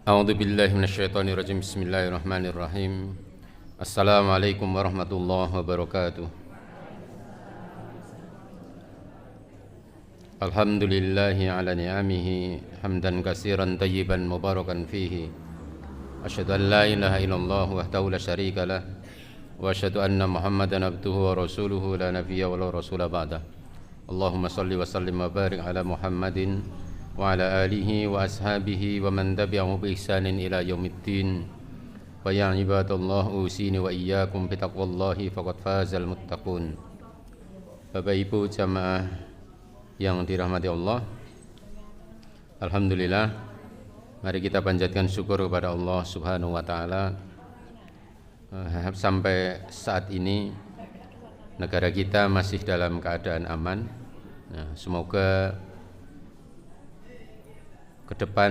A'udzu billahi minasyaitonir rajim. Bismillahirrahmanirrahim. Assalamualaikum warahmatullahi wabarakatuh. Alhamdulillahi ala ni'amihi hamdan katsiran tayyiban mubarakan fihi. Asyhadu an la ilaha illallah wahdahu la syarika lah wa asyhadu anna Muhammadan abduhu wa rasuluhu la nabiyya wa la rasula ba'da. Allahumma shalli wa sallim wa barik ala Muhammadin wa ala alihi wa ashabihi wa man tabi'ahu bi ihsanin ila yaumiddin. Wa ya ibadallah usini wa iyyakum bi taqwallahi faqad fazal muttaqun. Bapak Ibu jamaah yang dirahmati Allah, alhamdulillah, mari kita panjatkan syukur kepada Allah Subhanahu wa taala. Sampai saat ini negara kita masih dalam keadaan aman. Nah, semoga ke depan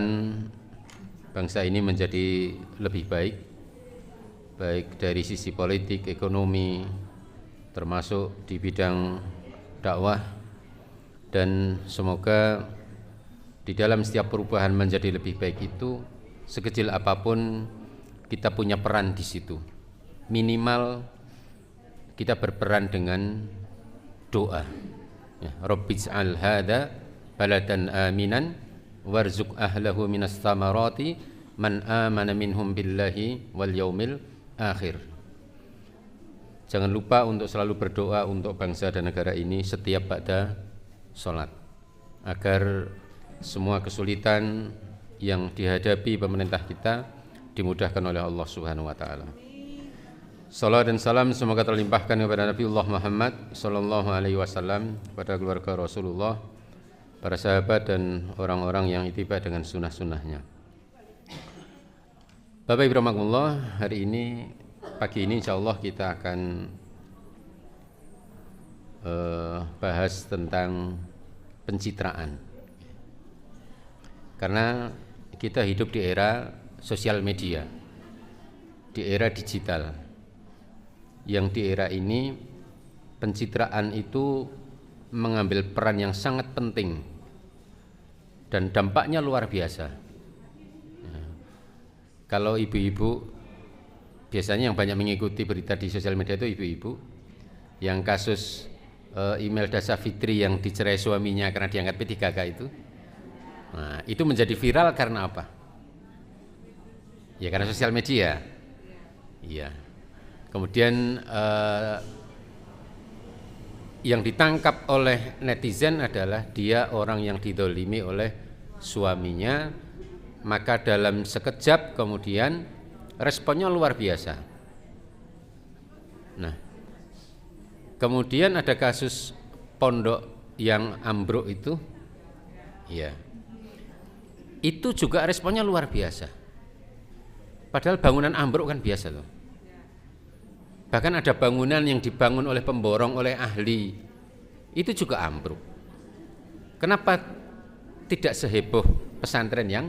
bangsa ini menjadi lebih baik, baik dari sisi politik, ekonomi, termasuk di bidang dakwah, dan semoga di dalam setiap perubahan menjadi lebih baik itu, sekecil apapun kita punya peran di situ. Minimal kita berperan dengan doa. Ya, Rabbij'al hadza baladan aminan warzuq ahlahu minas thamarati man amana minhum billahi wal yaumil akhir. Jangan lupa untuk selalu berdoa untuk bangsa dan negara ini setiap ba'da salat, agar semua kesulitan yang dihadapi pemerintah kita dimudahkan oleh Allah Subhanahu wa taala. Salam dan salam semoga terlimpahkan kepada Nabiullah Muhammad sallallahu alaihi wasallam, kepada keluarga Rasulullah, para sahabat dan orang-orang yang ittiba dengan sunnah-sunnahnya. Bapak Ibu rahimakumullah, hari ini, pagi ini insyaallah kita akan bahas tentang pencitraan. Karena kita hidup di era sosial media, di era digital, yang di era ini pencitraan itu mengambil peran yang sangat penting dan dampaknya luar biasa. Ya. Kalau ibu-ibu, biasanya yang banyak mengikuti berita di sosial media itu ibu-ibu, yang kasus Imelda Savitri yang dicerai suaminya karena diangkat P3K itu, nah, itu menjadi viral karena apa? Ya karena sosial media. Iya. Kemudian yang ditangkap oleh netizen adalah dia orang yang didolimi oleh suaminya, maka dalam sekejap kemudian responnya luar biasa. Nah, kemudian ada kasus pondok yang ambruk itu, ya, itu juga responnya luar biasa. Padahal bangunan ambruk kan biasa loh. Bahkan ada bangunan yang dibangun oleh pemborong, oleh ahli, itu juga ambruk. Kenapa tidak seheboh pesantren yang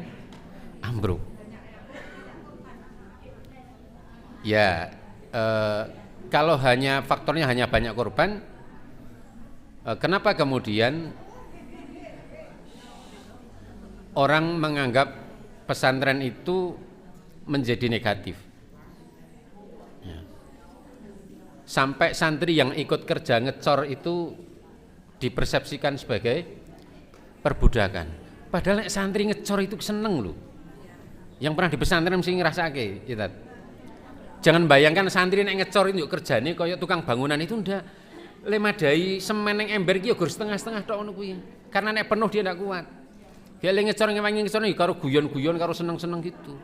ambruk? Ya, kalau faktornya hanya banyak korban, kenapa kemudian orang menganggap pesantren itu menjadi negatif? Sampai santri yang ikut kerja ngecor itu dipersepsikan sebagai perbudakan. Padahal santri ngecor itu seneng loh. Yang pernah di pesantren mesti ngerasake, gitu. Jangan bayangkan santri nek ngecor itu kerjane kaya tukang bangunan itu ndak. Lemadai semen ning ember iki ya gur setengah-setengah tok ngono kuwi. Karena nek penuh dia ndak kuat. Dia le ngecor ngewangi ngecor iki karo guyon-guyon karo seneng-seneng gitu.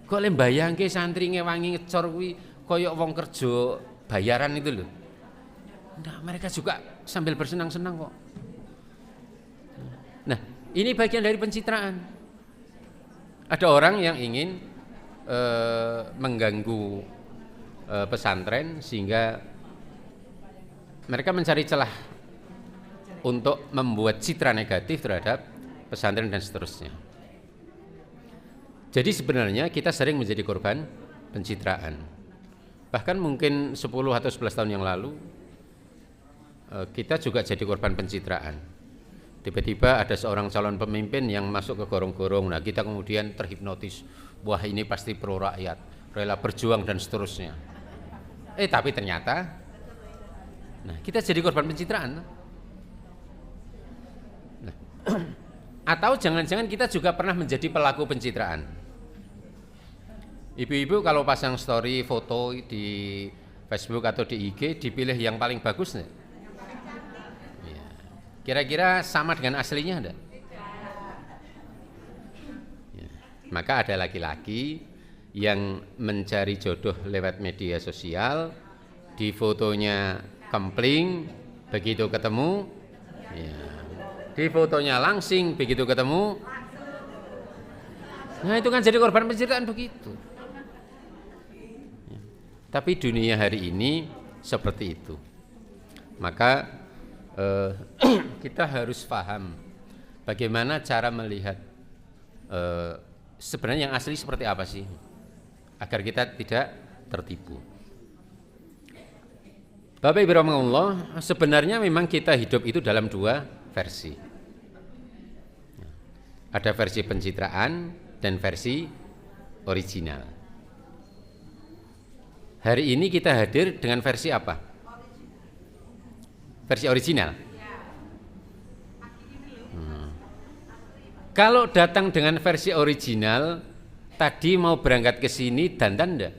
Kok le mbayangke santri ngewangi ngecor kuwi kaya wong kerja bayaran itu loh. Nah, mereka juga sambil bersenang-senang kok. Nah, ini bagian dari pencitraan. Ada orang yang ingin mengganggu pesantren sehingga mereka mencari celah untuk membuat citra negatif terhadap pesantren dan seterusnya. Jadi sebenarnya kita sering menjadi korban pencitraan. Bahkan mungkin 10 atau 11 tahun yang lalu kita juga jadi korban pencitraan. Tiba-tiba ada seorang calon pemimpin yang masuk ke gorong-gorong. Nah, kita kemudian terhipnotis. Wah, ini pasti pro rakyat, rela berjuang dan seterusnya. Tapi ternyata, nah, kita jadi korban pencitraan. Nah, atau jangan-jangan kita juga pernah menjadi pelaku pencitraan. Ibu-ibu kalau pasang story foto di Facebook atau di IG, dipilih yang paling bagus nih. Ya. Kira-kira sama dengan aslinya enggak? Ya. Maka ada laki-laki yang mencari jodoh lewat media sosial, di fotonya kempling, begitu ketemu, ya. Di fotonya langsing, begitu ketemu. Nah, itu kan jadi korban pencitraan begitu. Tapi dunia hari ini seperti itu. Maka kita harus paham bagaimana cara melihat sebenarnya yang asli seperti apa sih, agar kita tidak tertipu. Bapak Ibu rahimahullah, sebenarnya memang kita hidup itu dalam dua versi. Ada versi pencitraan dan versi original. Hari ini kita hadir dengan versi apa? Versi original. Kalau datang dengan versi original, tadi mau berangkat ke sini dandan enggak?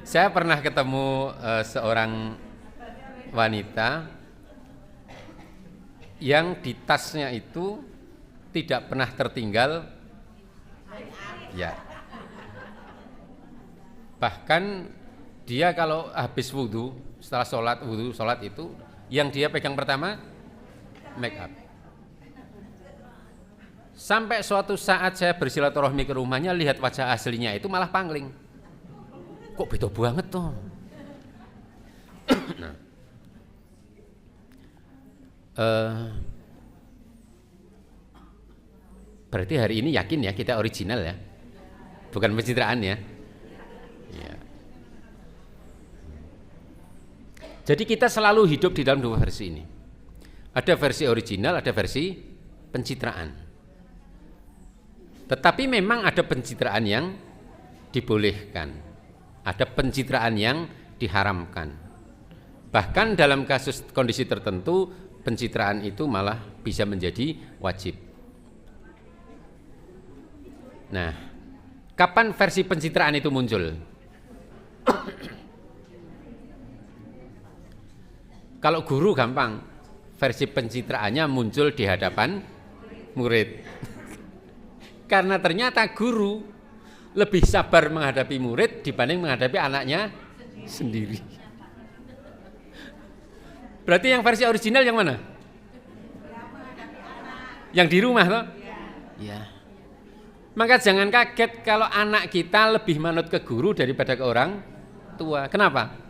Saya pernah ketemu seorang wanita yang di tasnya itu tidak pernah tertinggal, ya. Bahkan dia kalau habis wudhu, setelah sholat itu, yang dia pegang pertama make up. Sampai suatu saat saya bersilaturahmi ke rumahnya, lihat wajah aslinya itu malah pangling. Kok beda banget toh? Nah, berarti hari ini yakin ya kita original ya, bukan pencitraan ya. Ya. Jadi kita selalu hidup di dalam dua versi ini. Ada versi original, ada versi pencitraan. Tetapi memang ada pencitraan yang dibolehkan, ada pencitraan yang diharamkan. Bahkan dalam kasus kondisi tertentu, pencitraan itu malah bisa menjadi wajib. Nah, kapan versi pencitraan itu muncul? Kalau guru gampang, versi pencitraannya muncul di hadapan murid. Karena ternyata guru lebih sabar menghadapi murid dibanding menghadapi anaknya sendiri. Berarti yang versi original yang mana? Yang di rumah toh? Ya. Maka jangan kaget kalau anak kita lebih manut ke guru daripada ke orang tua. Kenapa?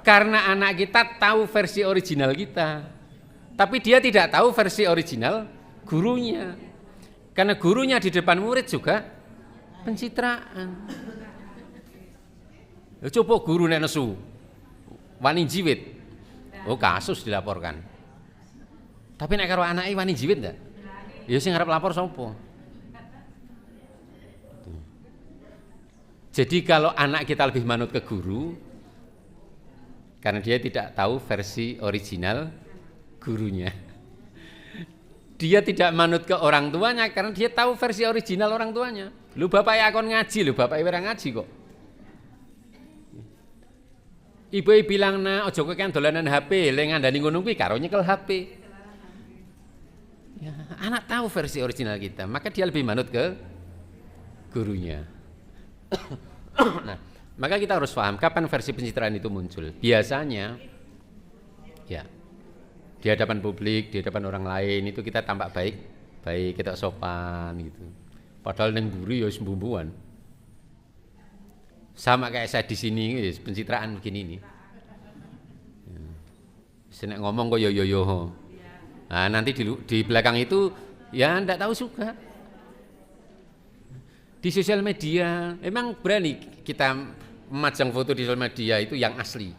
Karena anak kita tahu versi original kita, tapi dia tidak tahu versi original gurunya. Karena gurunya di depan murid juga pencitraan. Coba guru nek nesu wani jiwit, kasus dilaporkan. Tapi nek karo anake wani jiwit ndak? Ya sing arep lapor sapa? Jadi kalau anak kita lebih manut ke guru, karena dia tidak tahu versi original gurunya. Dia tidak manut ke orang tuanya karena dia tahu versi original orang tuanya. Lu bapaknya akon ngaji, lu bapaknya ora ngaji kok. Ibu bilang ojo kekan dolanan HP, le ngandani ngono kuwi karo nyekel HP. Ya, anak tahu versi original kita, maka dia lebih manut ke gurunya. Nah, maka kita harus paham kapan versi pencitraan itu muncul. Biasanya, ya, di hadapan publik, di hadapan orang lain itu kita tampak baik, kita sopan gitu. Padahal neng buri ya sembumbuan. Sama kayak saya di sini, pencitraan begini nih. Senek ngomong kok yo. Nah, nanti di belakang itu ya ndak tahu juga. Di sosial media, memang berani kita memajang foto di sosial media itu yang asli.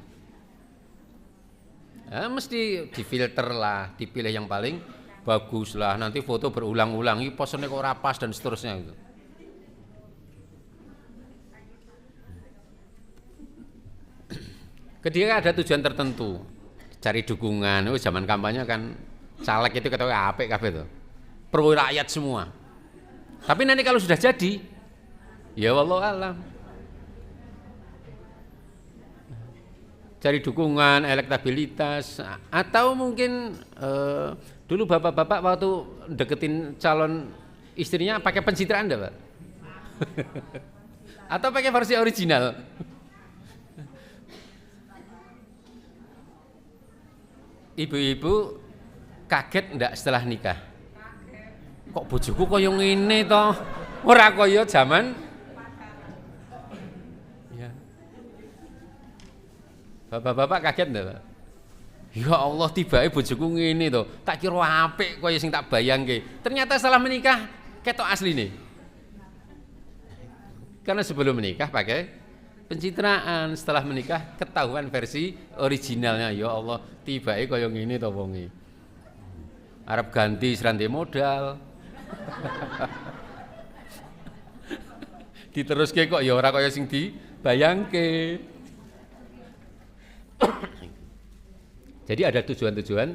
Mesti difilter lah, dipilih yang paling bagus lah. Nanti foto berulang-ulang, ini posenya kok rapas dan seterusnya gitu. Ketika ada tujuan tertentu, cari dukungan. Zaman kampanye kan caleg itu kata apik kabeh to. Pro rakyat semua. Tapi nanti kalau sudah jadi, ya wallahu alam. Cari dukungan, elektabilitas, atau mungkin dulu bapak-bapak waktu deketin calon istrinya pakai pencitraan enggak, Pak? Atau pakai versi original? Ibu-ibu kaget enggak setelah nikah? Kok bojoku koyo ngene toh? Ora koyo zaman ya. Bapak-bapak kaget enggak, Pak? Ya Allah, tibae bojoku ngene to. Tak kira apik koyo sing tak bayangke. Ternyata setelah menikah ketok asline. Karena sebelum menikah pakai pencitraan, setelah menikah ketahuan versi originalnya. Ya Allah, tibae koyo ngene to wonge. Arep ganti seranti modal. Diteruske kok ya ora kaya sing dibayangke. Jadi ada tujuan-tujuan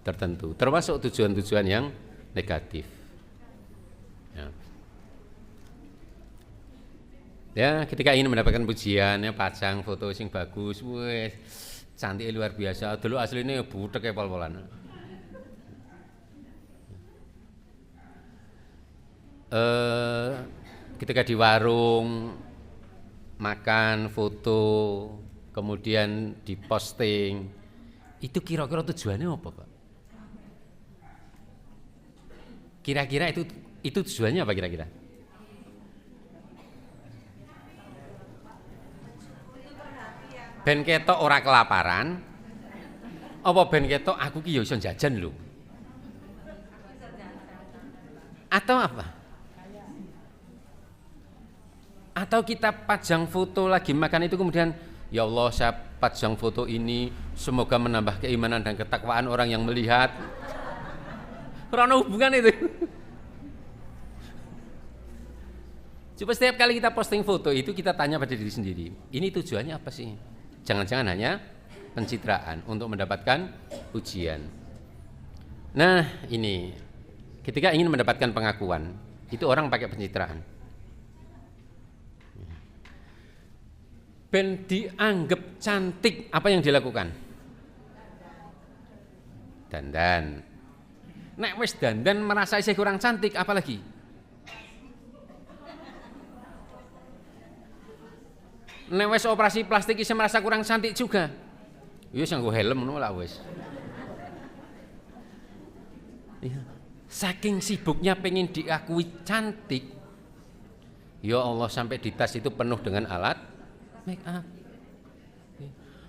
tertentu, termasuk tujuan-tujuan yang negatif. Ya, ketika ingin mendapatkan pujian, ya pasang foto sing bagus, wes cantik luar biasa. Dulu aslinya butek kayak pol-polan. Ketika di warung makan foto kemudian diposting, itu kira-kira tujuannya apa, Pak? Kira-kira itu tujuannya apa kira-kira? Ben ketok ora kelaparan, apa ben ketok aku ki ya iso jajan lho? Atau apa? Atau kita pajang foto lagi makan itu kemudian ya Allah saya pajang foto ini semoga menambah keimanan dan ketakwaan orang yang melihat. Ora ono hubungan itu. Coba setiap kali kita posting foto itu kita tanya pada diri sendiri, ini tujuannya apa sih? Jangan-jangan hanya pencitraan untuk mendapatkan pujian. Nah ini, ketika ingin mendapatkan pengakuan, itu orang pakai pencitraan. Ben dianggap cantik, apa yang dilakukan? Dandan. Nek wis dandan merasa isih kurang cantik, apalagi? Nek wis operasi plastik isih merasa kurang cantik juga. Ya wis nganggo helm ngono lah wis. Saking sibuknya pengen diakui cantik, ya Allah sampai di tas itu penuh dengan alat make up.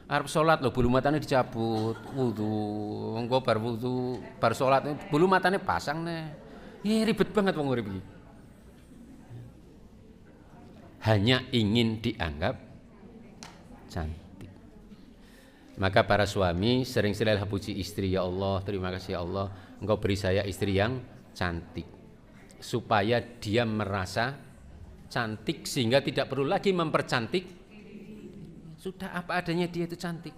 Arep salat lho bulu matane dicabut, wudu, engko bar wudu, bar salat bulu matane pasang neh. Ribet banget wong urip iki. Hanya ingin dianggap cantik. Maka para suami sering-sering puji istri, ya Allah, terima kasih ya Allah, Engkau beri saya istri yang cantik. Supaya dia merasa cantik sehingga tidak perlu lagi mempercantik. Sudah apa adanya dia itu cantik.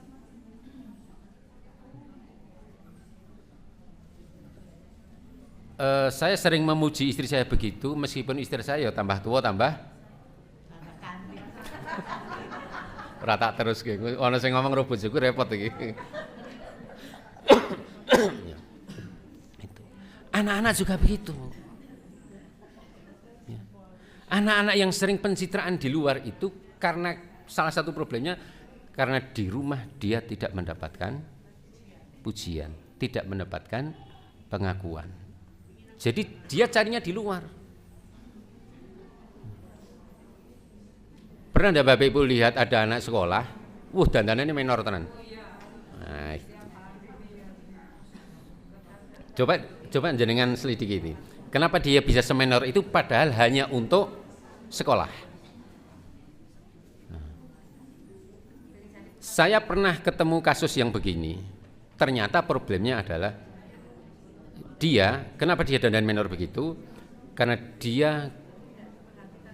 Saya sering memuji istri saya begitu, meskipun istri saya tambah tua tambah rata terus gitu. Ono sing ngomong ro bojoku repot iki. Anak-anak juga begitu. Anak-anak yang sering pencitraan di luar itu karena salah satu problemnya karena di rumah dia tidak mendapatkan pujian, tidak mendapatkan pengakuan. Jadi dia carinya di luar. Pernah enggak Bapak Ibu lihat ada anak sekolah, dandanannya menor tenan. Nah, itu. Coba jenengan selidiki ini. Kenapa dia bisa semenor itu padahal hanya untuk sekolah. Saya pernah ketemu kasus yang begini. Ternyata problemnya adalah kenapa dia dandan menor begitu? Karena dia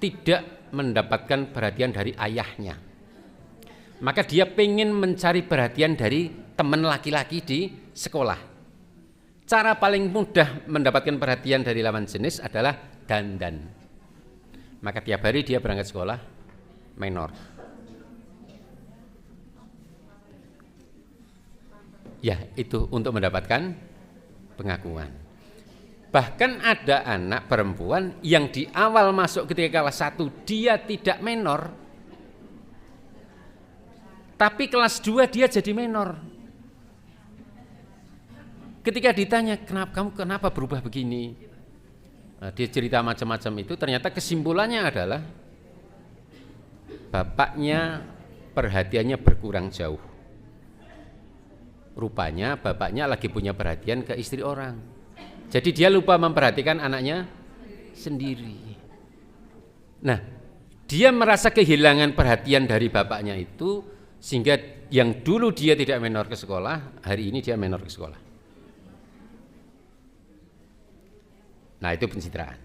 tidak mendapatkan perhatian dari ayahnya. Maka dia pengen mencari perhatian dari teman laki-laki di sekolah. Cara paling mudah mendapatkan perhatian dari lawan jenis adalah dandan. Maka tiap hari dia berangkat sekolah menor. Ya, itu untuk mendapatkan pengakuan. Bahkan ada anak perempuan yang di awal masuk ketika kelas 1 dia tidak menor, tapi kelas 2 dia jadi menor. Ketika ditanya, kenapa berubah begini? Nah, dia cerita macam-macam itu, ternyata kesimpulannya adalah bapaknya perhatiannya berkurang jauh. Rupanya bapaknya lagi punya perhatian ke istri orang. Jadi dia lupa memperhatikan anaknya sendiri. Nah, dia merasa kehilangan perhatian dari bapaknya itu, sehingga yang dulu dia tidak menor ke sekolah, hari ini dia menor ke sekolah. Nah, itu pencitraan.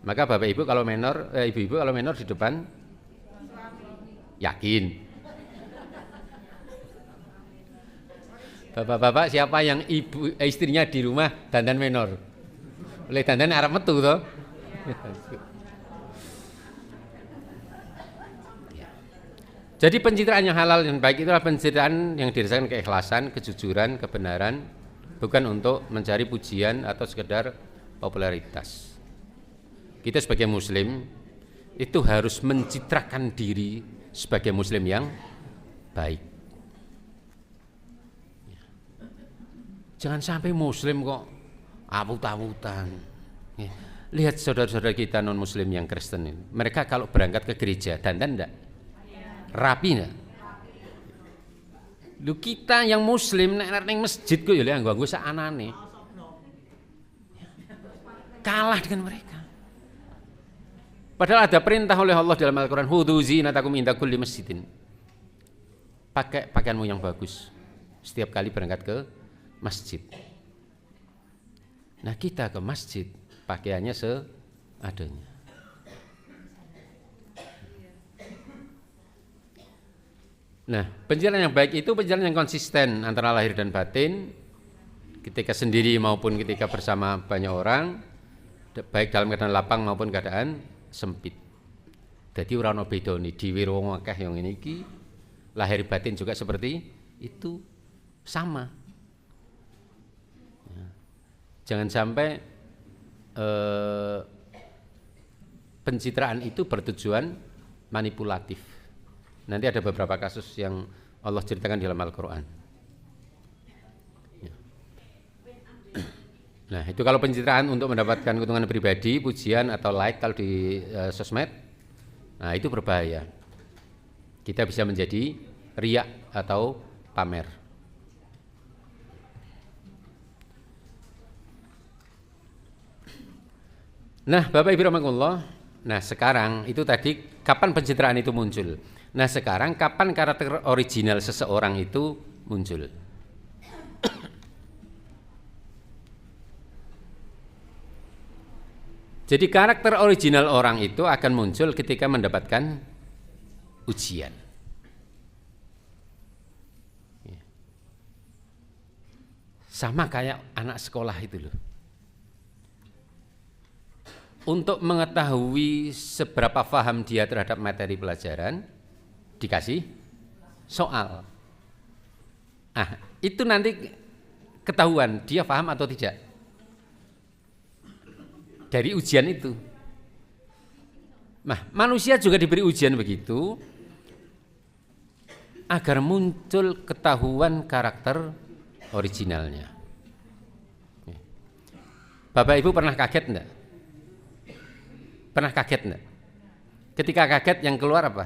Maka bapak ibu kalau menor, ibu-ibu kalau menor di depan, yakin. Bapak-bapak siapa yang istrinya di rumah dandan menor? Oleh dandan arep metu toh? Jadi pencitraan yang halal dan baik itulah pencitraan yang didasarkan keikhlasan, kejujuran, kebenaran, bukan untuk mencari pujian atau sekedar popularitas. Kita sebagai muslim itu harus mencitrakan diri sebagai muslim yang baik. Jangan sampai muslim kok awut-awutan. Lihat saudara-saudara kita non muslim yang Kristen ini. Mereka kalau berangkat ke gereja dandan enggak? Rapi enggak? Lu kita yang muslim nek ning masjid kok ya nganggo sak anane. Kalah dengan mereka. Padahal ada perintah oleh Allah dalam Al-Qur'an, "Khudzu zinatakum inda kulli masjidin." Pakai pakaianmu yang bagus setiap kali berangkat ke masjid. Nah, kita ke masjid pakaiannya seadanya. Nah, penjelasan yang baik itu penjelasan yang konsisten antara lahir dan batin, ketika sendiri maupun ketika bersama banyak orang, baik dalam keadaan lapang maupun keadaan sempit. Jadi ora ono bedane dhewe wong akeh yang ngene iki, lahir batin juga seperti itu, sama. Jangan sampai pencitraan itu bertujuan manipulatif. Nanti ada beberapa kasus yang Allah ceritakan di dalam Al-Quran. Nah, itu kalau pencitraan untuk mendapatkan keuntungan pribadi, pujian atau like kalau di sosmed, nah itu berbahaya. Kita bisa menjadi riya atau pamer. Nah, Bapak Ibu rahimakumullah, nah sekarang itu tadi kapan pencitraan itu muncul? Nah sekarang kapan karakter original seseorang itu muncul? Jadi karakter original orang itu akan muncul ketika mendapatkan ujian. Sama kayak anak sekolah itu loh. Untuk mengetahui seberapa paham dia terhadap materi pelajaran, dikasih soal. Ah, itu nanti ketahuan dia paham atau tidak dari ujian itu. Nah, manusia juga diberi ujian begitu agar muncul ketahuan karakter originalnya. Bapak Ibu pernah kaget enggak? Pernah kaget enggak? Ketika kaget yang keluar apa?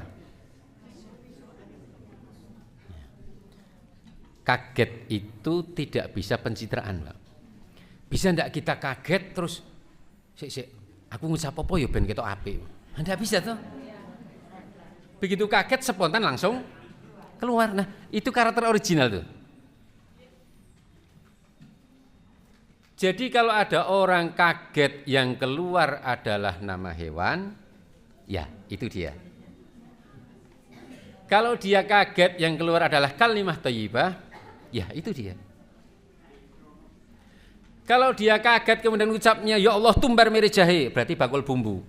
Kaget itu tidak bisa pencitraan, Pak. Bisa enggak kita kaget terus sik aku ngucap apa ya ben ketok apik. Tidak bisa tuh. Begitu kaget spontan langsung keluar. Nah, itu karakter original tuh. Jadi kalau ada orang kaget yang keluar adalah nama hewan, ya itu dia. Kalau dia kaget yang keluar adalah kalimah thayyibah, ya itu dia. Kalau dia kaget kemudian ucapnya ya Allah tumbar mere jahe, berarti bakul bumbu.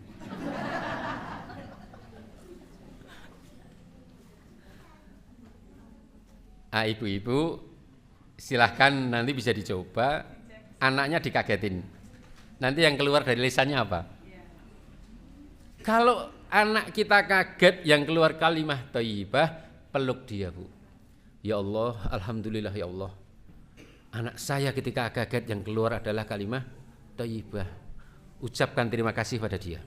Ah, ibu-ibu silahkan nanti bisa dicoba, anaknya dikagetin. Nanti yang keluar dari lisannya apa? Kalau anak kita kaget yang keluar kalimah thayyibah, peluk dia, Bu. Ya Allah, alhamdulillah ya Allah. Anak saya ketika kaget yang keluar adalah kalimah thayyibah. Ucapkan terima kasih pada dia.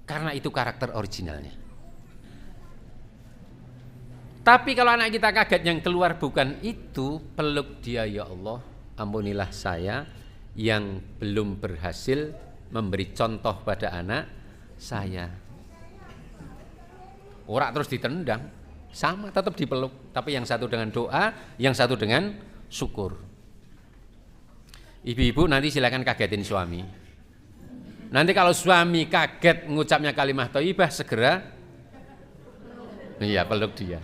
Karena itu karakter originalnya. Tapi kalau anak kita kaget yang keluar bukan itu, peluk dia, ya Allah, ampunilah saya yang belum berhasil memberi contoh pada anak saya. Ora terus ditendang, sama tetap dipeluk, tapi yang satu dengan doa, yang satu dengan syukur. Ibu-ibu nanti silakan kagetin suami. Nanti kalau suami kaget mengucapnya kalimah thayyibah, segera iya peluk dia.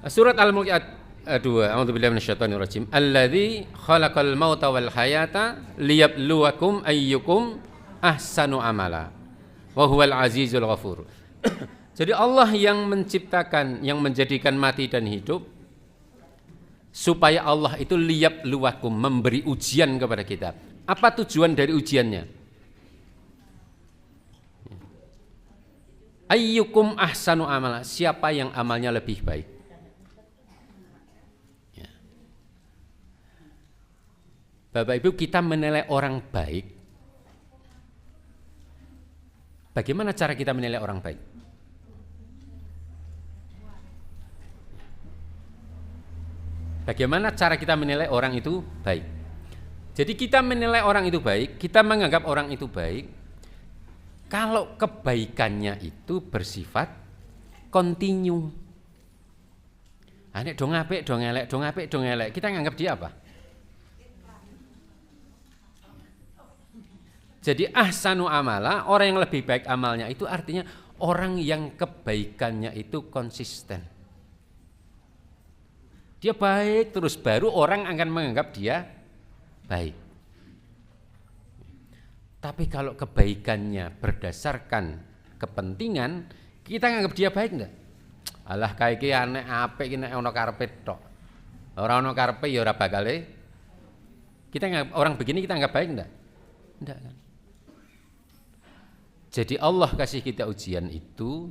Surat Al-Mulk ayat 2. A'udzubillahi minasyaitonirrajim. Alladzi khalaqal mauta wal hayata liyabluwakum ayyukum ahsanu amala. Wa huwal azizul ghafur. Jadi Allah yang menciptakan, yang menjadikan mati dan hidup supaya Allah itu liyabluwakum, memberi ujian kepada kita. Apa tujuan dari ujiannya? Ayyukum ahsanu amala, siapa yang amalnya lebih baik. Bapak Ibu, kita menilai orang baik. Bagaimana cara kita menilai orang baik? Bagaimana cara kita menilai orang itu baik? Jadi kita menilai orang itu baik, kita menganggap orang itu baik kalau kebaikannya itu bersifat kontinu. Nek dong apik, dong elek, dong apik, dong elek. Kita nganggap dia apa? Jadi ahsanu amala, orang yang lebih baik amalnya itu artinya orang yang kebaikannya itu konsisten. Dia baik terus, baru orang akan menganggap dia baik. Tapi kalau kebaikannya berdasarkan kepentingan, kita nganggap dia baik enggak? Alah kayak iki aneh apik iki nek ana karepe tok. Ora ana karepe ya ora bakale. Kita nganggap orang begini kita anggap baik enggak? Enggak kan? Jadi Allah kasih kita ujian itu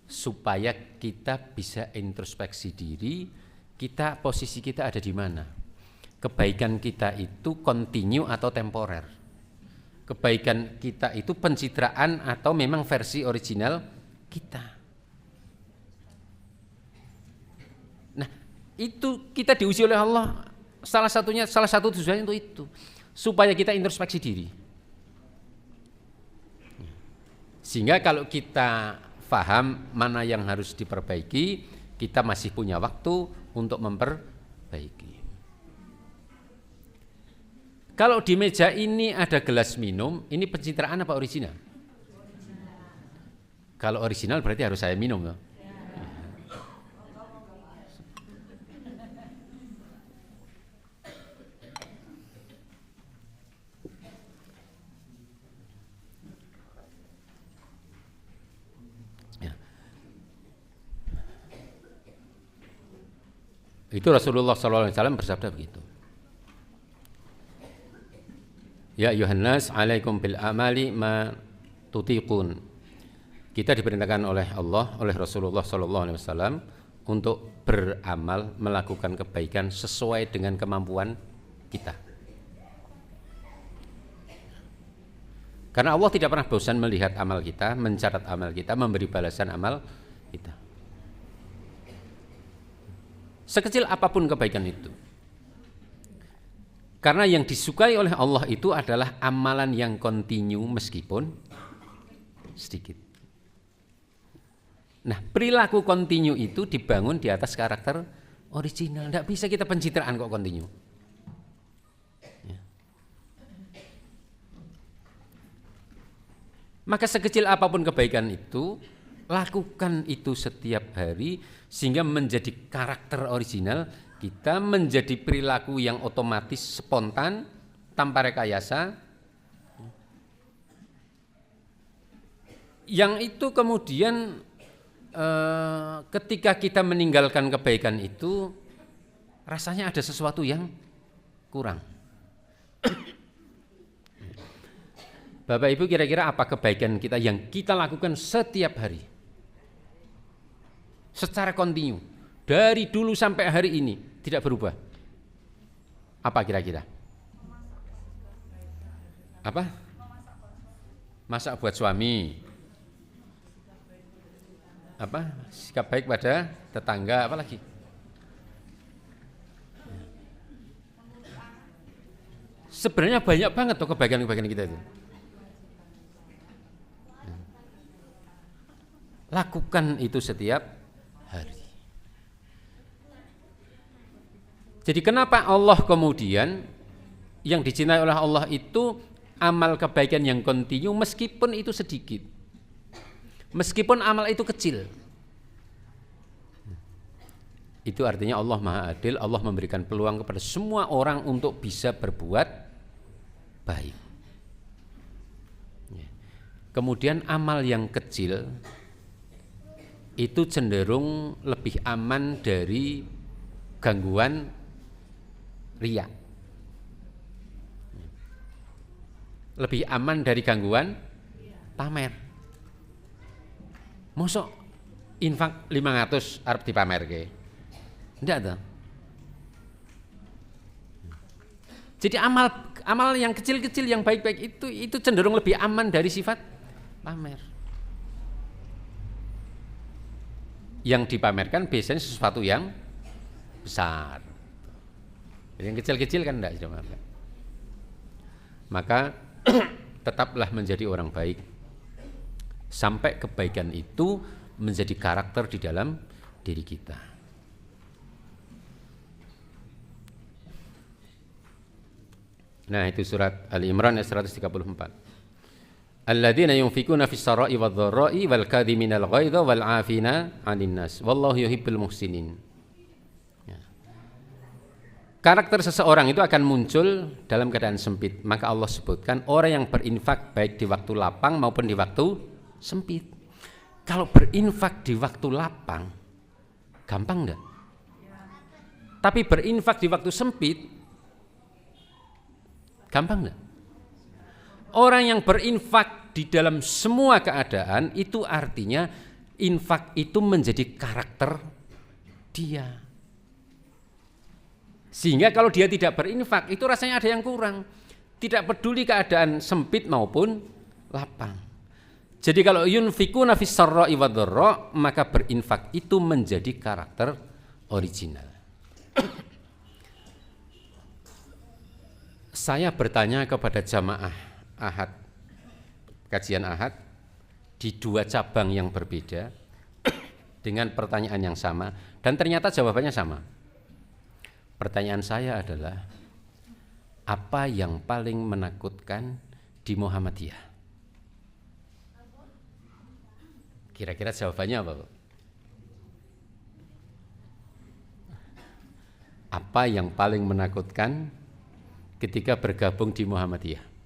supaya kita bisa introspeksi diri, kita posisi kita ada di mana. Kebaikan kita itu kontinu atau temporer. Kebaikan kita itu pencitraan atau memang versi original kita. Nah, itu kita diuji oleh Allah. Salah satu tujuannya itu supaya kita introspeksi diri. Sehingga kalau kita paham mana yang harus diperbaiki, kita masih punya waktu untuk memperbaiki. Kalau di meja ini ada gelas minum, ini pencitraan apa original? Kalau original berarti harus saya minum, loh. Itu Rasulullah SAW bersabda begitu. Ya Yohanes, alaikum bil amali ma tutiqun. Kita diperintahkan oleh Allah, oleh Rasulullah SAW untuk beramal, melakukan kebaikan sesuai dengan kemampuan kita. Karena Allah tidak pernah bosan melihat amal kita, mencatat amal kita, memberi balasan amal kita. Sekecil apapun kebaikan itu. Karena yang disukai oleh Allah itu adalah amalan yang kontinu meskipun sedikit. Nah, perilaku kontinu itu dibangun di atas karakter original. Tidak bisa kita pencitraan kok kontinu. Ya. Maka sekecil apapun kebaikan itu, lakukan itu setiap hari sehingga menjadi karakter original kita, menjadi perilaku yang otomatis spontan tanpa rekayasa, yang itu kemudian ketika kita meninggalkan kebaikan itu rasanya ada sesuatu yang kurang. Bapak Ibu, kira-kira apa kebaikan kita yang kita lakukan setiap hari secara kontinu dari dulu sampai hari ini tidak berubah? Apa kira-kira? Apa? Masak buat suami. Apa? Sikap baik pada tetangga, apa lagi? Sebenarnya banyak banget tuh kebaikan-kebaikan kita itu. Lakukan itu setiap hari. Jadi kenapa Allah kemudian yang dicintai oleh Allah itu amal kebaikan yang kontinu meskipun itu sedikit, meskipun amal itu kecil. Itu artinya Allah Maha Adil, Allah memberikan peluang kepada semua orang untuk bisa berbuat baik. Kemudian amal yang kecil itu cenderung lebih aman dari gangguan riya. Lebih aman dari gangguan pamer. Mosok infak 500 arep dipamerke. Ndak ada. Jadi amal yang kecil-kecil yang baik-baik itu cenderung lebih aman dari sifat pamer. Yang dipamerkan biasanya sesuatu yang besar. Yang kecil-kecil kan enggak sudah pamer. Maka tetaplah menjadi orang baik sampai kebaikan itu menjadi karakter di dalam diri kita. Nah, itu surat Ali Imran ayat 134. Alladzina yunfikuna fis sarai wadh-dharra'i wal kadhiminal ghaidha wal 'afina 'anil nas wallahu yuhibbul muhsinin. Ya. Karakter seseorang itu akan muncul dalam keadaan sempit. Maka Allah sebutkan orang yang berinfak baik di waktu lapang maupun di waktu sempit. Kalau berinfak di waktu lapang gampang enggak? Tapi berinfak di waktu sempit gampang enggak? Orang yang berinfak di dalam semua keadaan itu artinya infak itu menjadi karakter dia. Sehingga kalau dia tidak berinfak itu rasanya ada yang kurang. Tidak peduli keadaan sempit maupun lapang. Jadi kalau yunfikuna fis sarra'i wadh-dharra, maka berinfak itu menjadi karakter original. Saya bertanya kepada jamaah Ahad, kajian Ahad di dua cabang yang berbeda dengan pertanyaan yang sama dan ternyata jawabannya sama. Pertanyaan saya adalah apa yang paling menakutkan di Muhammadiyah? Kira-kira jawabannya apa, Pak? Apa yang paling menakutkan ketika bergabung di Muhammadiyah?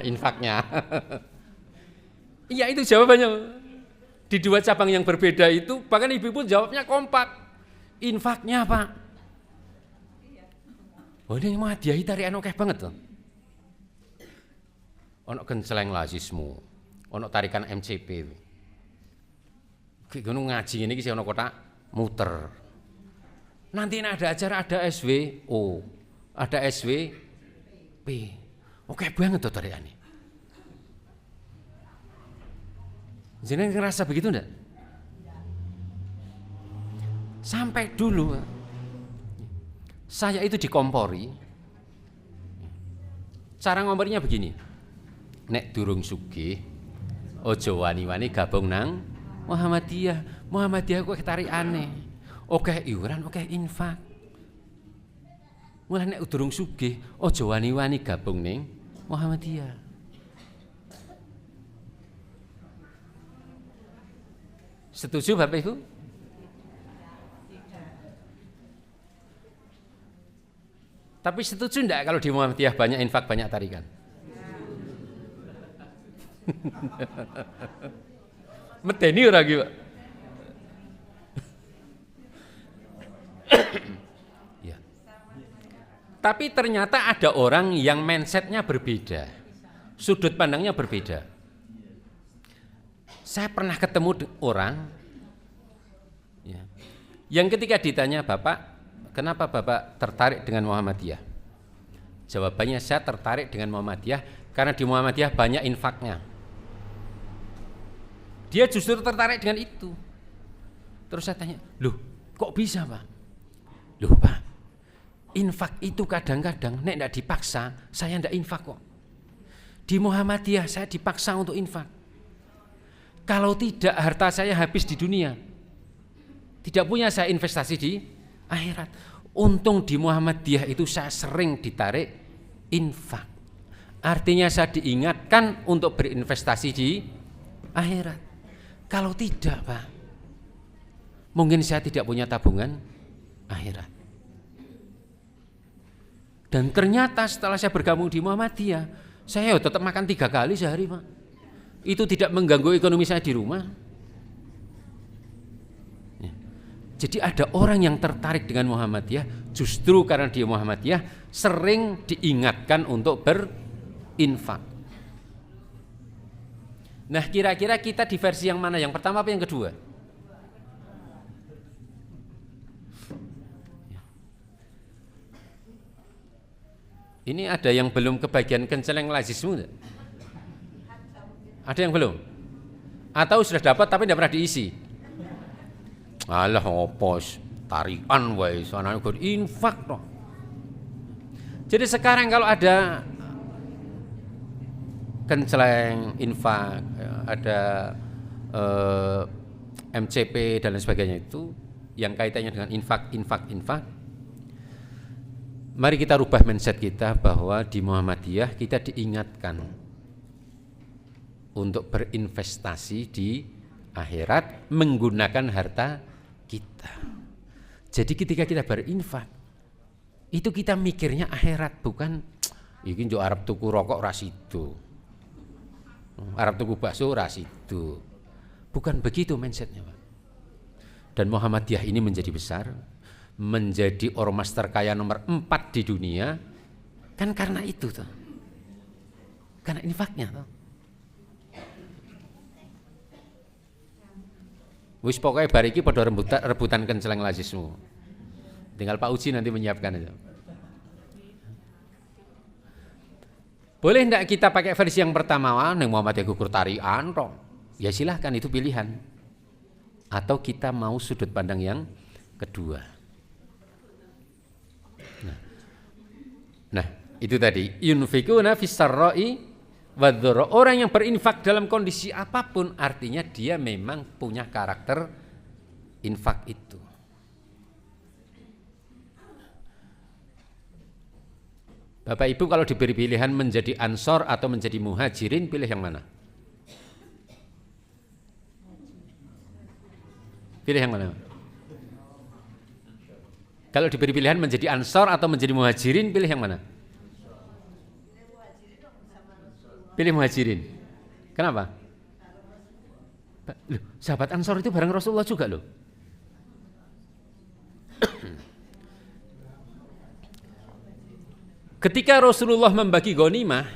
Infaknya. Iya, itu jawabannya. Di dua cabang yang berbeda itu bahkan ibu-ibu jawabnya kompak. Infaknya, Pak. Oh, ini Muhammadiyah tarian oke banget loh. Ono genceleng lazismu, ono tarikan MCP. Ki ngono ngaji ngene iki ono kotak muter. Nanti ada acara ada SWO, ada SWP. Oke banget tuh tariannya. Jenengan ngerasa begitu enggak? Saya itu dikompori. Cara ngomporinya begini. Nek durung sugih, ojo wani-wani gabung nang Muhammadiyah. Muhammadiyah kok ketarikane. Oke iuran, oke infak. Mulane nek durung sugih, ojo wani-wani gabung ning Muhammadiyah. Setuju Bapak Ibu? Tapi setuju enggak kalau di Muhammadiyah banyak infak, banyak tarikan? Medeni ora iki, Pak? Ya. Tapi ternyata ada orang yang mindsetnya berbeda, sudut pandangnya berbeda. Saya pernah ketemu orang ya, yang ketika ditanya, Bapak, kenapa Bapak tertarik dengan Muhammadiyah? Jawabannya, saya tertarik dengan Muhammadiyah karena di Muhammadiyah banyak infaknya. Dia justru tertarik dengan itu. Terus saya tanya, loh kok bisa Pak? Loh Pak, infak itu kadang-kadang nek tidak dipaksa, saya tidak infak kok. Di Muhammadiyah saya dipaksa untuk infak. Kalau tidak, harta saya habis di dunia. Tidak punya saya investasi di akhirat. Untung di Muhammadiyah itu saya sering ditarik infak. Artinya saya diingatkan untuk berinvestasi di akhirat. Kalau tidak Pak, mungkin saya tidak punya tabungan akhirat. Dan ternyata setelah saya bergabung di Muhammadiyah, saya tetap makan 3 kali sehari Pak. Itu tidak mengganggu ekonomi saya di rumah. Ya. Jadi ada orang yang tertarik dengan Muhammadiyah justru karena dia Muhammadiyah sering diingatkan untuk berinfak. Nah kira-kira kita di versi yang mana? Yang pertama apa yang kedua? Ini ada yang belum kebagian kenceleng lazismu enggak? Ada yang belum? Atau sudah dapat tapi tidak pernah diisi? Alah opos, tarikan wae, soalnya gue infak toh. Jadi sekarang kalau ada kenceleng infak, ada MCP dan lain sebagainya itu yang kaitannya dengan infak, mari kita rubah mindset kita bahwa di Muhammadiyah kita diingatkan untuk berinvestasi di akhirat menggunakan harta kita. Jadi ketika kita berinfak, itu kita mikirnya akhirat, bukan iki njuk arep tuku rokok ra sido. Arep tuku bakso ra sido. Bukan begitu mindsetnya, Pak. Dan Muhammadiyah ini menjadi besar, menjadi ormas terkaya nomor 4 di dunia, kan karena itu tuh. Karena infaknya tuh. Wis pokoknya bariki pada rebutan kenceleng lazismu. Tinggal Pak Uji nanti menyiapkan itu. Boleh enggak kita pakai versi yang pertama, yang Muhammadiyah gugur tarian toh? Ya silahkan, itu pilihan. Atau kita mau sudut pandang yang kedua. Nah, itu tadi yunfikuna fis-sarra'i wadh-dharra. Orang yang berinfak dalam kondisi apapun artinya dia memang punya karakter infak itu. Bapak Ibu kalau diberi pilihan menjadi Ansor atau menjadi Muhajirin, pilih yang mana? Pilih yang mana? Kalau diberi pilihan menjadi Ansor atau menjadi Muhajirin, pilih yang mana? Pilih Muhajirin. Kenapa? Loh, sahabat Ansor itu bareng Rasulullah juga loh. Ketika Rasulullah membagi ghanimah,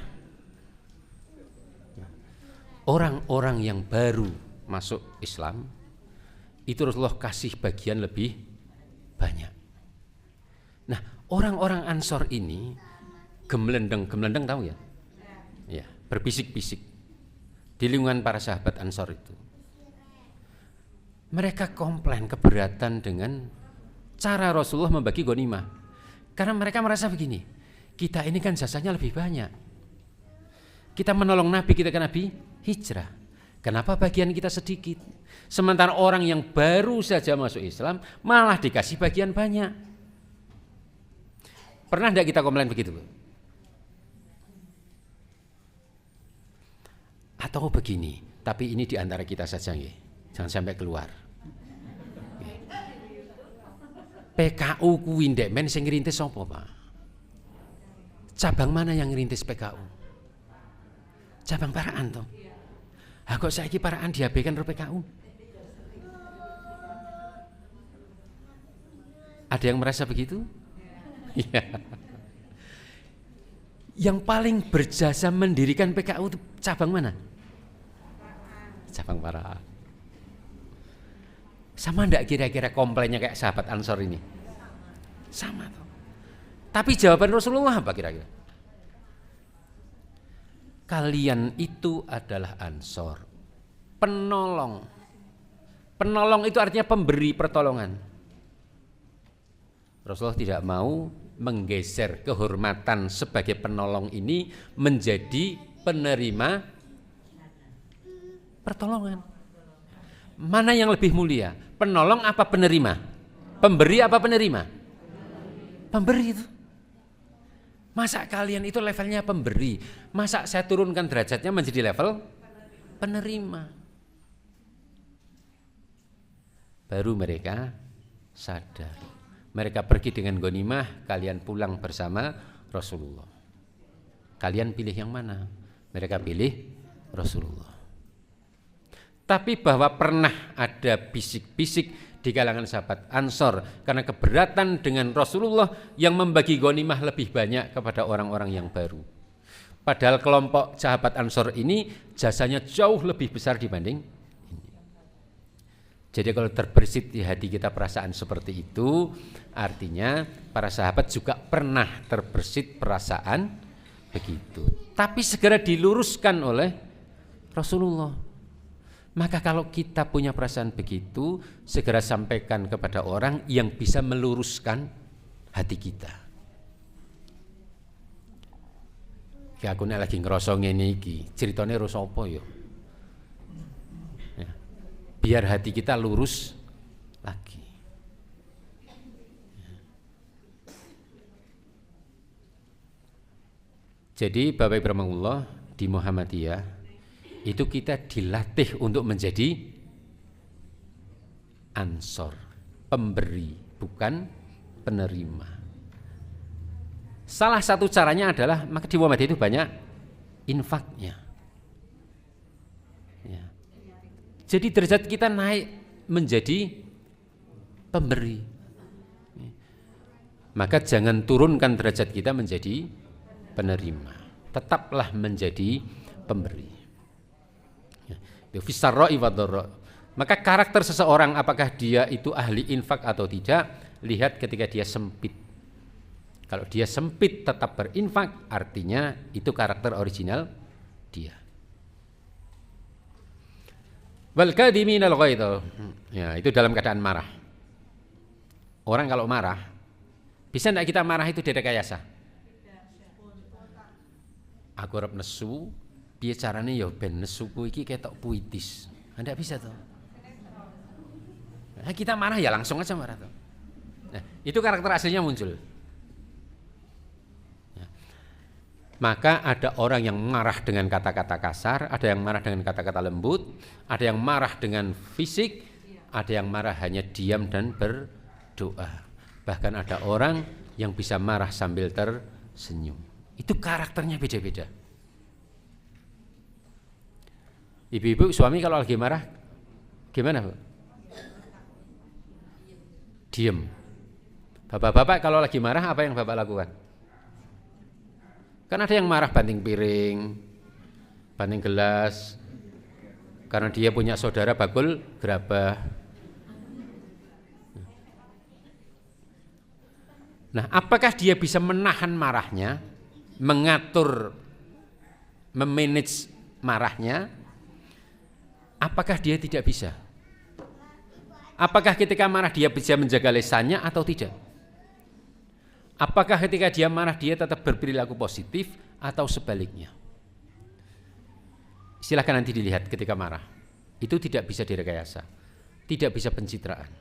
orang-orang yang baru masuk Islam itu Rasulullah kasih bagian lebih banyak. Nah, orang-orang Ansor ini gemelendeng tahu ya? Ya, berbisik-bisik di lingkungan para sahabat Ansor itu. Mereka komplain keberatan dengan cara Rasulullah membagi ghanimah. Karena mereka merasa begini, kita ini kan jasanya lebih banyak. Kita menolong Nabi, kita kan Nabi hijrah. Kenapa bagian kita sedikit? Sementara orang yang baru saja masuk Islam malah dikasih bagian banyak. Pernah tidak kita komplain begitu? Atau begini, tapi ini di antara kita saja, jangan sampai keluar. PKU kuwi ndek men sing ngrintis sapa, Pak? Cabang mana yang ngrintis PKU? Cabang Paraan toh. Ha kok saiki Paraan diabekan karo PKU? Ada yang merasa begitu? Iya. Yang paling berjasa mendirikan PKU itu cabang mana? Cabang Paraan. Sama enggak kira-kira komplainnya kayak sahabat Ansor ini? Sama tuh. Tapi jawaban Rasulullah apa kira-kira? Kalian itu adalah Ansor, penolong. Penolong itu artinya pemberi pertolongan. Rasulullah tidak mau menggeser kehormatan sebagai penolong ini menjadi penerima pertolongan. Mana yang lebih mulia? Penolong apa penerima? Pemberi apa penerima? Pemberi itu. Masa kalian itu levelnya pemberi? Masa saya turunkan derajatnya menjadi level penerima? Baru mereka sadar. Mereka pergi dengan ghanimah, kalian pulang bersama Rasulullah. Kalian pilih yang mana? Mereka pilih Rasulullah. Tapi bahwa pernah ada bisik-bisik di kalangan sahabat Ansor karena keberatan dengan Rasulullah yang membagi ghanimah lebih banyak kepada orang-orang yang baru. Padahal kelompok sahabat Ansor ini jasanya jauh lebih besar dibanding ini. Jadi kalau terbersit di hati kita perasaan seperti itu, artinya para sahabat juga pernah terbersit perasaan begitu. Tapi segera diluruskan oleh Rasulullah. Maka kalau kita punya perasaan begitu, segera sampaikan kepada orang yang bisa meluruskan hati kita. Ya aku nek lagi ngerasa ngene iki, ceritane ro sapa ya? Biar hati kita lurus lagi. Jadi Bapak Ibu rahimahullah, di Muhammadiyah itu kita dilatih untuk menjadi ansor, pemberi, bukan penerima. Salah satu caranya adalah maka di Muhammadiyah itu banyak infaknya. Ya. Jadi derajat kita naik menjadi pemberi. Maka jangan turunkan derajat kita menjadi penerima. Tetaplah menjadi pemberi. Fisarra'i wa dharra. Maka karakter seseorang apakah dia itu ahli infak atau tidak, lihat ketika dia sempit. Kalau dia sempit tetap berinfak, artinya itu karakter original dia. Wal kadhiminal ghaidh. Ya, itu dalam keadaan marah. Orang kalau marah, bisa enggak kita marah itu direkayasa? Aku arep nesu, piye carane ya ben nesuku iki ketok puitis. Ndak bisa tuh. Nah, kita marah ya langsung aja marah tuh. Nah, itu karakter aslinya muncul. Ya. Maka ada orang yang marah dengan kata-kata kasar, ada yang marah dengan kata-kata lembut, ada yang marah dengan fisik, ada yang marah hanya diam dan berdoa. Bahkan ada orang yang bisa marah sambil tersenyum. Itu karakternya beda-beda. Ibu-ibu suami kalau lagi marah gimana, Bu? Diem. Bapak-bapak kalau lagi marah apa yang Bapak lakukan? Kan ada yang marah banting piring, banting gelas, karena dia punya saudara bakul gerabah. Nah, apakah dia bisa menahan marahnya, mengatur, memanage marahnya? Apakah dia tidak bisa? Apakah ketika marah dia bisa menjaga lisannya atau tidak? Apakah ketika dia marah dia tetap berperilaku positif atau sebaliknya? Silahkan nanti dilihat ketika marah. Itu tidak bisa direkayasa, tidak bisa pencitraan.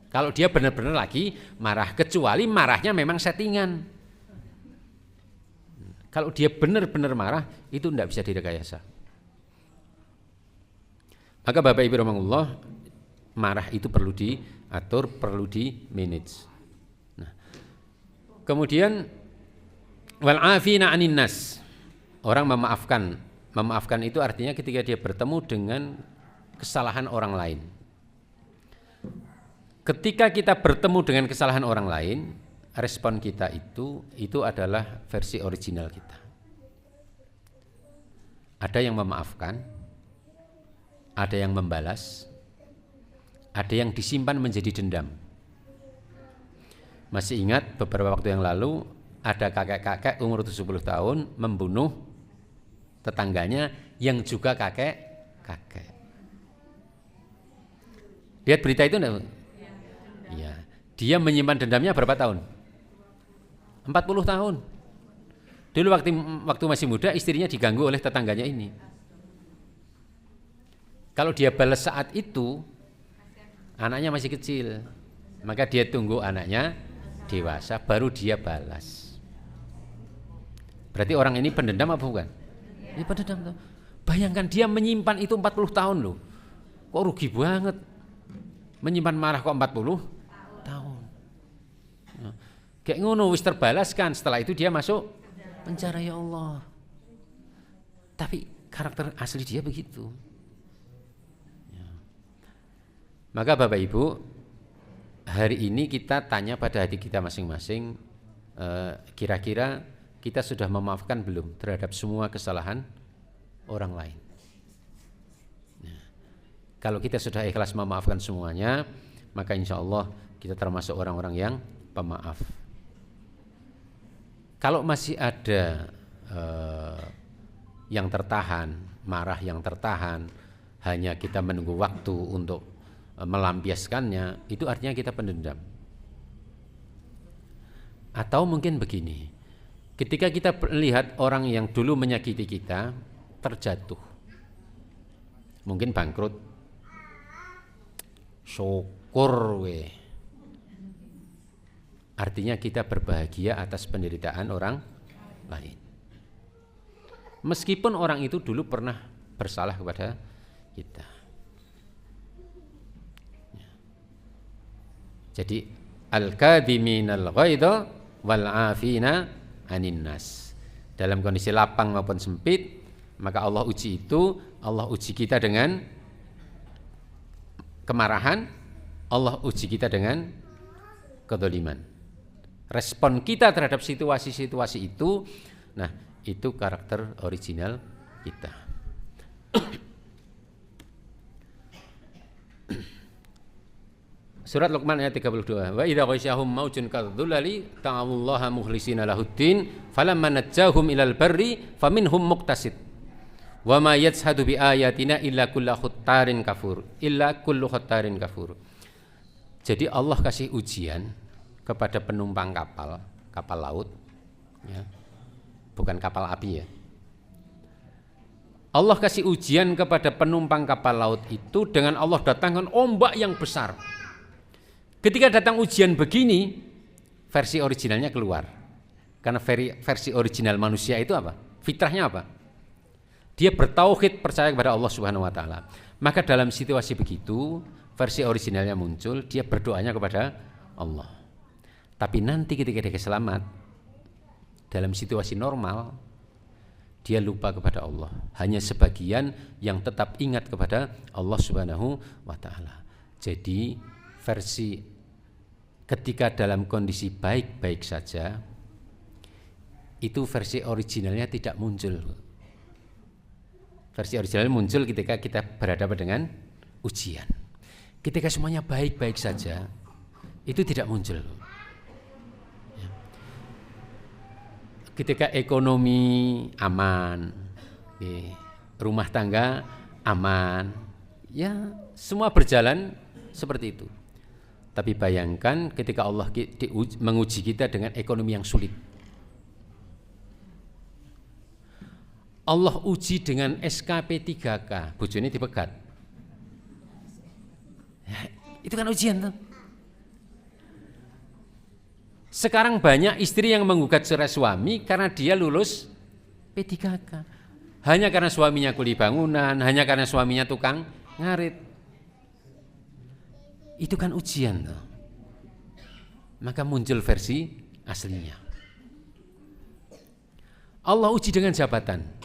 Kalau dia benar-benar lagi marah, kecuali marahnya memang settingan. Kalau dia benar-benar marah, itu tidak bisa direkayasa. Maka Bapak Ibu rahimahullah, marah itu perlu diatur, perlu di manage. Nah, kemudian wal afina 'anin nas. Orang memaafkan. Memaafkan itu artinya ketika dia bertemu dengan kesalahan orang lain. Ketika kita bertemu dengan kesalahan orang lain, respon kita itu adalah versi original kita. Ada yang memaafkan, ada yang membalas, ada yang disimpan menjadi dendam. Masih ingat beberapa waktu yang lalu ada kakek-kakek umur 70 tahun membunuh tetangganya yang juga kakek-kakek. Lihat berita itu enggak? Iya. Dia menyimpan dendamnya berapa tahun? 40 tahun. Dulu waktu masih muda istrinya diganggu oleh tetangganya ini. Kalau dia balas saat itu, anaknya masih kecil, maka dia tunggu anaknya dewasa baru dia balas. Berarti orang ini pendendam apa bukan? Ini pendendam. Bayangkan dia menyimpan itu 40 tahun loh. Kok rugi banget. Menyimpan marah kok 40 tahun. Kayak ngono wis terbalaskan, setelah itu dia masuk penjara, ya Allah. Tapi karakter asli dia begitu. Maka Bapak Ibu, hari ini kita tanya pada hati kita masing-masing, kira-kira kita sudah memaafkan belum terhadap semua kesalahan orang lain? Nah, kalau kita sudah ikhlas memaafkan semuanya, maka insya Allah kita termasuk orang-orang yang pemaaf. Kalau masih ada yang tertahan, marah yang tertahan, hanya kita menunggu waktu untuk melampiaskannya, itu artinya kita pendendam. Atau mungkin begini, ketika kita melihat orang yang dulu menyakiti kita terjatuh, mungkin bangkrut, syukur weh. Artinya kita berbahagia atas penderitaan orang lain. Meskipun orang itu dulu pernah bersalah kepada kita. Jadi al-kadhiminal ghaidha wal 'afina 'anin nas. Dalam kondisi lapang maupun sempit, maka Allah uji itu, Allah uji kita dengan kemarahan, Allah uji kita dengan kedzaliman. Respon kita terhadap situasi-situasi itu, nah itu karakter original kita. Surat Luqman ayat 32. Wa idza ghasyahum maujun kadzulali ta'allaha mukhlishina lahuddin falamma najjahum ilal barri faminhum muqtasid. Wa ma yajhadu bi ayatina illa kullu khattarin kafur. Jadi Allah kasih ujian kepada penumpang kapal laut, ya. Bukan kapal api ya. Allah kasih ujian kepada penumpang kapal laut itu dengan Allah datangkan ombak yang besar. Ketika datang ujian begini, versi originalnya keluar. Karena versi original manusia itu apa? Fitrahnya apa? Dia bertauhid, percaya kepada Allah Subhanahu wa taala. Maka dalam situasi begitu, versi originalnya muncul, dia berdoanya kepada Allah. Tapi nanti ketika dia selamat, dalam situasi normal, dia lupa kepada Allah. Hanya sebagian yang tetap ingat kepada Allah Subhanahu wa taala. Jadi versi ketika dalam kondisi baik-baik saja, itu versi originalnya tidak muncul. Versi original muncul ketika kita berhadapan dengan ujian. Ketika semuanya baik-baik saja, itu tidak muncul. Ketika ekonomi aman, rumah tangga aman, ya semua berjalan seperti itu. Tapi bayangkan ketika Allah menguji kita dengan ekonomi yang sulit. Allah uji dengan SKP 3K, bojone dipegat. Ya, itu kan ujian tuh. Sekarang banyak istri yang menggugat cerai suami karena dia lulus P3K. Hanya karena suaminya kuli bangunan, hanya karena suaminya tukang ngarit. Itu kan ujian tuh. Maka muncul versi aslinya. Allah uji dengan jabatan.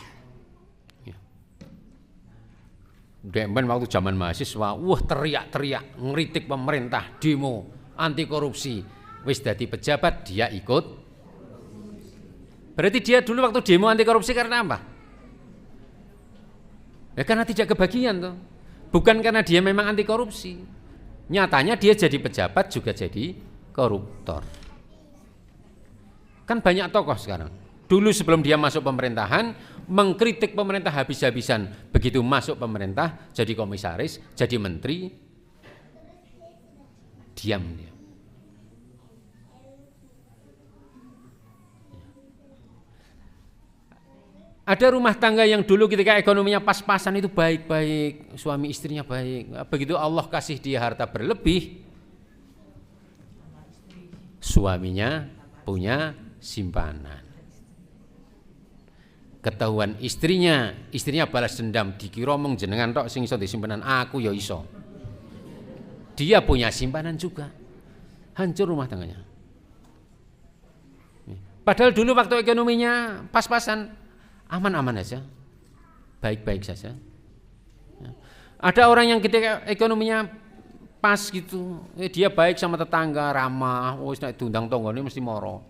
Demen waktu zaman mahasiswa, teriak-teriak, ngeritik pemerintah, demo, anti korupsi. Wis dadi pejabat dia ikut. Berarti dia dulu waktu demo anti korupsi karena apa? Ya karena tidak kebagian tuh. Bukan karena dia memang anti korupsi. Nyatanya dia jadi pejabat juga jadi koruptor. Kan banyak tokoh sekarang. Dulu sebelum dia masuk pemerintahan mengkritik pemerintah habis-habisan. Begitu masuk pemerintah jadi komisaris, jadi menteri, diam dia. Ada rumah tangga yang dulu ketika ekonominya pas-pasan itu baik-baik, suami istrinya baik. Begitu Allah kasih dia harta berlebih, suaminya punya simpanan. Ketahuan istrinya balas dendam, dikira mung jenengan tok sing iso disimpanan, aku ya iso. Dia punya simpanan juga. Hancur rumah tangganya. Padahal dulu waktu ekonominya pas-pasan, aman-aman aja, baik-baik saja. Ada orang yang ketika ekonominya pas gitu, dia baik sama tetangga, ramah, wis nek diundang tanggane mesti moro,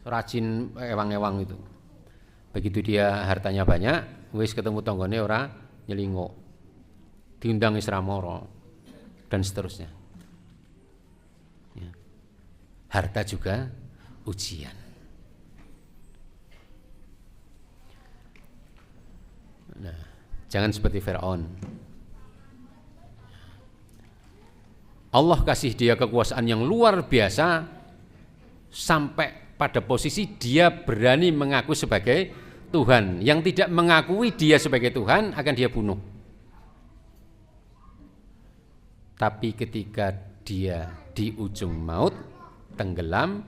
rajin ewang-ewang itu. Begitu dia hartanya banyak, wis ketemu tanggane ora nyelinguk, diundang wis ra moro, dan seterusnya. Harta juga ujian. Nah, jangan seperti Firaun. Allah kasih dia kekuasaan yang luar biasa sampai pada posisi dia berani mengaku sebagai Tuhan. Yang tidak mengakui dia sebagai Tuhan akan dia bunuh. Tapi ketika dia di ujung maut, tenggelam,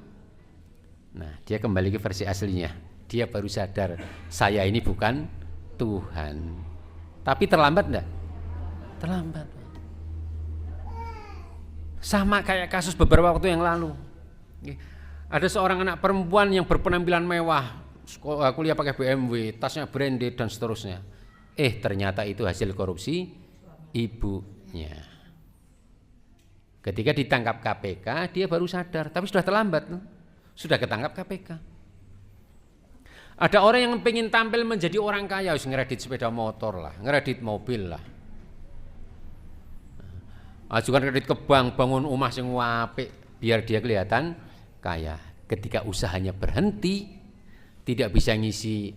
nah dia kembali ke versi aslinya. Dia baru sadar, saya ini bukan Tuhan. Tapi terlambat enggak? Terlambat. Sama kayak kasus beberapa waktu yang lalu. Ada seorang anak perempuan yang berpenampilan mewah, kuliah pakai BMW, tasnya branded dan seterusnya. Ternyata itu hasil korupsi ibunya. Ketika ditangkap KPK, dia baru sadar, tapi sudah terlambat. Sudah ketangkap KPK. Ada orang yang pengen tampil menjadi orang kaya, harus ngeredit sepeda motor lah, ngeredit mobil lah. Ajukan kredit ke bank, bangun rumah sing apik biar dia kelihatan kaya. Ketika usahanya berhenti, tidak bisa ngisi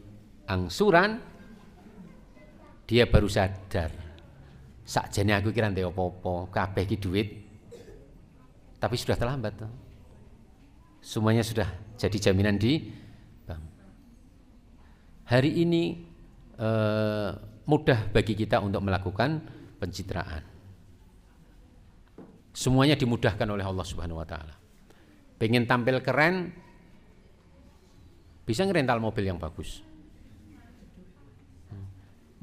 angsuran, dia baru sadar. Sakjane aku kira ndek apa-apa, kabeh iki duit. Tapi sudah terlambat tuh. Semuanya sudah jadi jaminan di bank. Hari ini mudah bagi kita untuk melakukan pencitraan. Semuanya dimudahkan oleh Allah Subhanahu wa taala. Pengen tampil keren, bisa ngerental mobil yang bagus.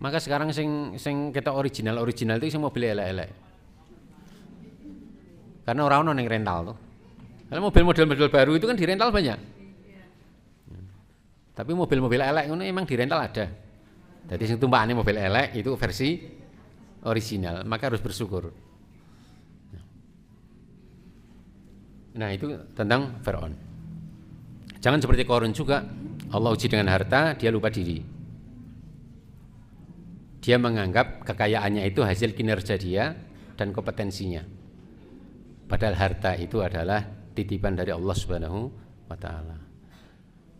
Maka sekarang sing kita original itu sing mobil elek-elek. Karena orang yang rental tuh. Karena mobil model baru itu kan dirental banyak. Tapi mobil-mobil elek itu emang dirental ada. Jadi sing tumpakane mobil elek itu versi original, maka harus bersyukur. Nah, itu tentang Firaun. Jangan seperti Qarun juga. Allah uji dengan harta, dia lupa diri. Dia menganggap kekayaannya itu hasil kinerja dia dan kompetensinya. Padahal harta itu adalah titipan dari Allah Subhanahu wa taala.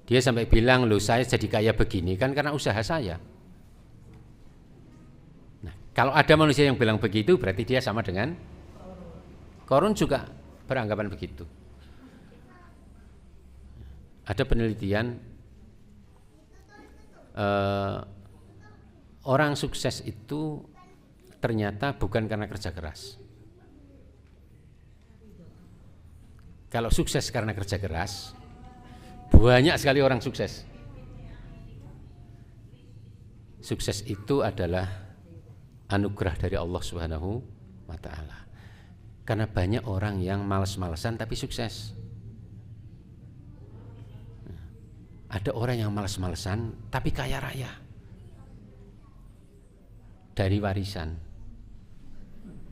Dia sampai bilang, loh saya jadi kaya begini kan karena usaha saya. Nah, kalau ada manusia yang bilang begitu berarti dia sama dengan Qarun juga. beranggapan begitu. Ada penelitian orang sukses itu ternyata bukan karena kerja keras. Kalau sukses karena kerja keras, banyak sekali orang sukses. Sukses itu adalah anugerah dari Allah Subhanahu wa ta'ala. Karena banyak orang yang malas-malesan tapi sukses. Ada orang yang malas-malesan tapi kaya raya dari warisan.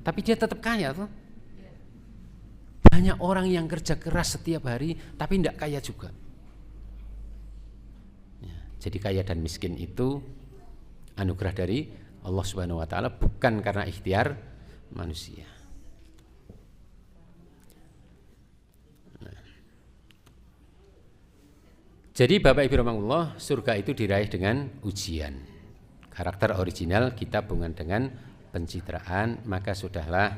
Tapi dia tetap kaya tuh. Banyak orang yang kerja keras setiap hari tapi tidak kaya juga. Ya, jadi kaya dan miskin itu anugerah dari Allah Subhanahu wa ta'ala, bukan karena ikhtiar manusia. Jadi Bapak Ibu rahimahullah, surga itu diraih dengan ujian. Karakter original kita bukan dengan pencitraan, maka sudahlah